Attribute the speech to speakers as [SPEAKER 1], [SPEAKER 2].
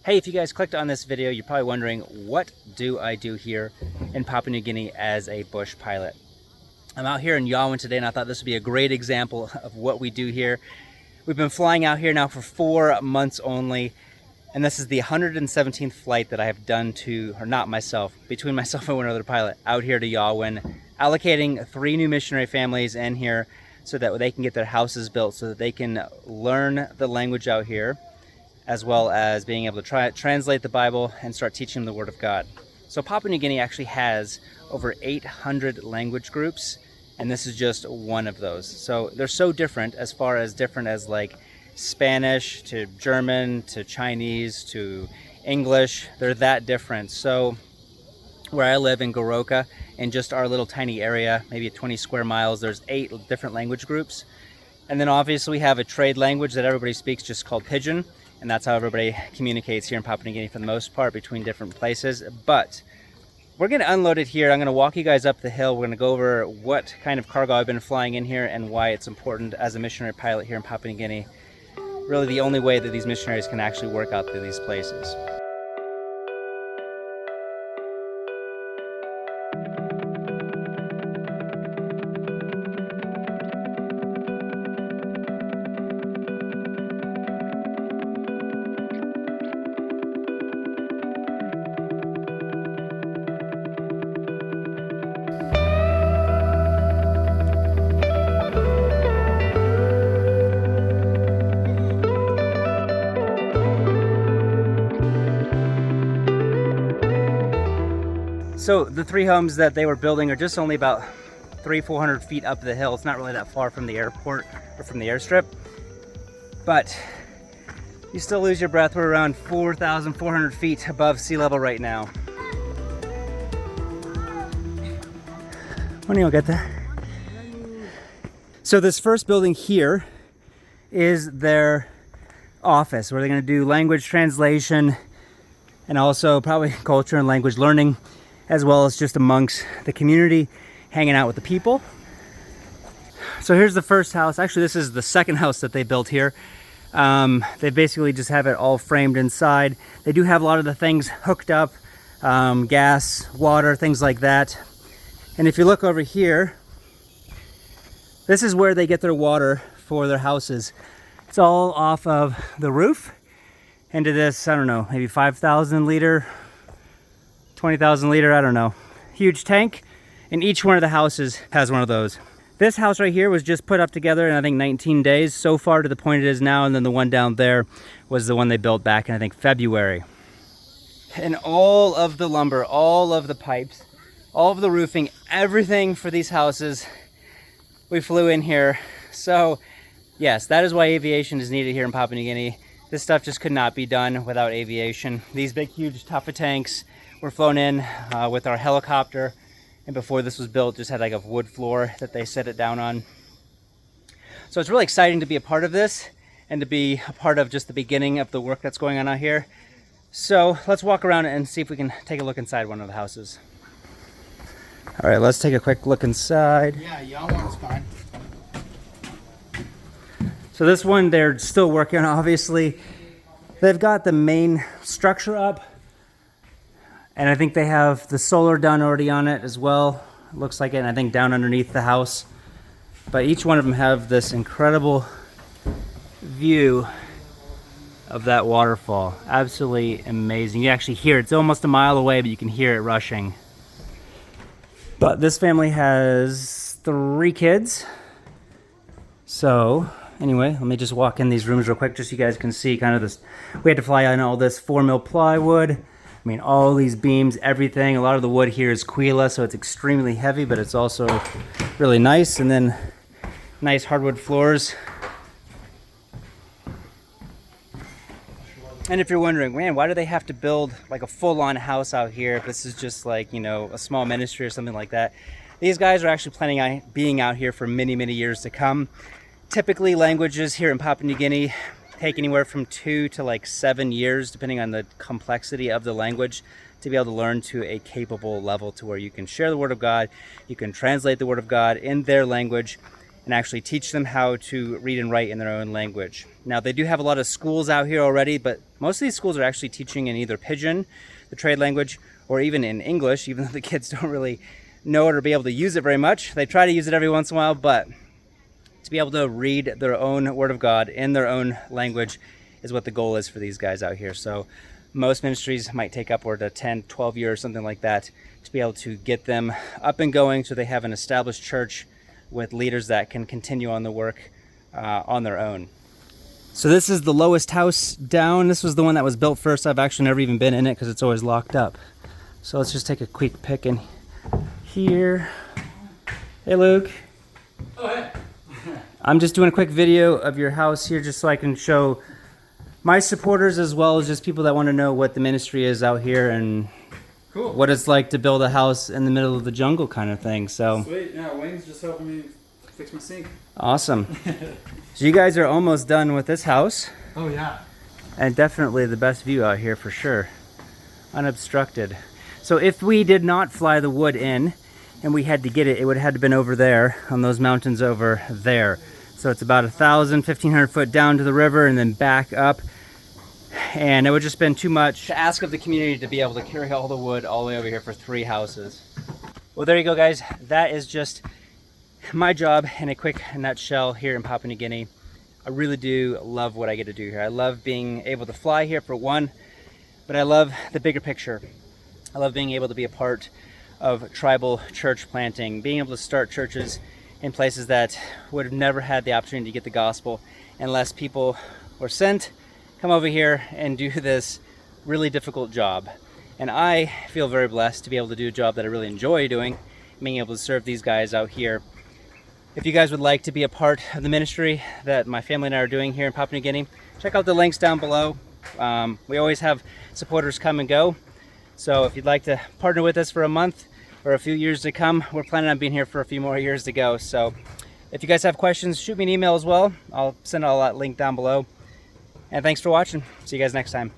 [SPEAKER 1] Hey, if you guys clicked on this video, you're probably wondering, what do I do here in Papua New Guinea as a bush pilot? I'm out here in Yawan today, and I thought this would be a great example of what we do here. We've been flying out here now for 4 months only, and this is the 117th flight that I have done to, or not myself, between myself and one other pilot, out here to Yawan, allocating 3 new missionary families in here so that they can get their houses built, so that they can learn the language out here, as well as being able to translate the Bible and start teaching them the Word of God. So Papua New Guinea actually has over 800 language groups, and this is just one of those. So they're so different as like Spanish to German to Chinese to English. They're that different. So where I live in Goroka, in just our little tiny area, maybe 20 square miles, there's 8 different language groups. And then obviously we have a trade language that everybody speaks, just called Pidgin. And that's how everybody communicates here in Papua New Guinea for the most part, between different places. But we're going to unload it here. I'm going to walk you guys up the hill. We're going to go over what kind of cargo I've been flying in here and why it's important as a missionary pilot here in Papua New Guinea. Really the only way that these missionaries can actually work out through these places. So the 3 homes that they were building are just only about 300-400 feet up the hill. It's not really that far from the airport or from the airstrip, but you still lose your breath. We're around 4,400 feet above sea level right now. When do you get that? So this first building here is their office, where they're going to do language translation and also probably culture and language learning, as well as just amongst the community, hanging out with the people. So here's the first house. Actually, this is the second house that they built here. They basically just have it all framed inside. They do have a lot of the things hooked up, gas, water, things like that. And if you look over here, this is where they get their water for their houses. It's all off of the roof into this, I don't know, maybe 5,000 liter, 20,000 liter, I don't know, huge tank, and each one of the houses has one of those. This house right here was just put up together in, I think, 19 days so far to the point it is now, and then the one down there was the one they built back in, I think, February. And all of the lumber, all of the pipes, all of the roofing, everything for these houses, we flew in here. So yes, that is why aviation is needed here in Papua New Guinea. This stuff just could not be done without aviation. These big, huge tuffa tanks were flown in with our helicopter, and before this was built, just had like a wood floor that they set it down on. So it's really exciting to be a part of this and to be a part of just the beginning of the work that's going on out here. So let's walk around and see if we can take a look inside one of the houses. All right, let's take a quick look inside.
[SPEAKER 2] Yeah, Yawan's fine.
[SPEAKER 1] So this one they're still working on, obviously. They've got the main structure up, and I think they have the solar done already on it as well. It looks like it, and I think down underneath the house. But each one of them have this incredible view of that waterfall. Absolutely amazing. You actually hear it. It's almost a mile away, but you can hear it rushing. But this family has 3 kids. So anyway, let me just walk in these rooms real quick just so you guys can see kind of this. We had to fly in all this 4mm plywood. I mean, all these beams, everything. A lot of the wood here is Quila, so it's extremely heavy, but it's also really nice. And then nice hardwood floors. And if you're wondering, man, why do they have to build like a full-on house out here if this is just like, you know, a small ministry or something like that? These guys are actually planning on being out here for many, many years to come. Typically, languages here in Papua New Guinea take anywhere from 2 to like 7 years, depending on the complexity of the language, to be able to learn to a capable level to where you can share the Word of God, you can translate the Word of God in their language, and actually teach them how to read and write in their own language. Now, they do have a lot of schools out here already, but most of these schools are actually teaching in either Pidgin, the trade language, or even in English, even though the kids don't really know it or be able to use it very much. They try to use it every once in a while, but to be able to read their own Word of God in their own language is what the goal is for these guys out here. So most ministries might take upward to 10, 12 years, something like that, to be able to get them up and going so they have an established church with leaders that can continue on the work on their own. So this is the lowest house down. This was the one that was built first. I've actually never even been in it because it's always locked up. So let's just take a quick pick in here. Hey, Luke.
[SPEAKER 2] Oh, hey.
[SPEAKER 1] I'm just doing a quick video of your house here just so I can show my supporters as well as just people that want to know what the ministry is out here and
[SPEAKER 2] Cool.
[SPEAKER 1] what it's like to build a house in the middle of the jungle kind of thing. So
[SPEAKER 2] Sweet. Yeah, Wayne's just helping me fix my sink.
[SPEAKER 1] awesome. So you guys are almost done with this house,
[SPEAKER 2] Oh, yeah.
[SPEAKER 1] and definitely the best view out here for sure, unobstructed. So if we did not fly the wood in and we had to get it, it would have had to been over there on those mountains over there. So it's about 1,000, 1,500 foot down to the river and then back up. And it would just been too much to ask of the community to be able to carry all the wood all the way over here for 3 houses. Well, there you go, guys. That is just my job in a quick nutshell here in Papua New Guinea. I really do love what I get to do here. I love being able to fly here for one, but I love the bigger picture. I love being able to be a part of tribal church planting, being able to start churches in places that would have never had the opportunity to get the gospel unless people were sent, come over here and do this really difficult job. And I feel very blessed to be able to do a job that I really enjoy doing, being able to serve these guys out here. If you guys would like to be a part of the ministry that my family and I are doing here in Papua New Guinea, check out the links down below. We always have supporters come and go. So if you'd like to partner with us for a month or a few years to come, we're planning on being here for a few more years to go. So if you guys have questions, shoot me an email as well. I'll send all that link down below. And thanks for watching. See you guys next time.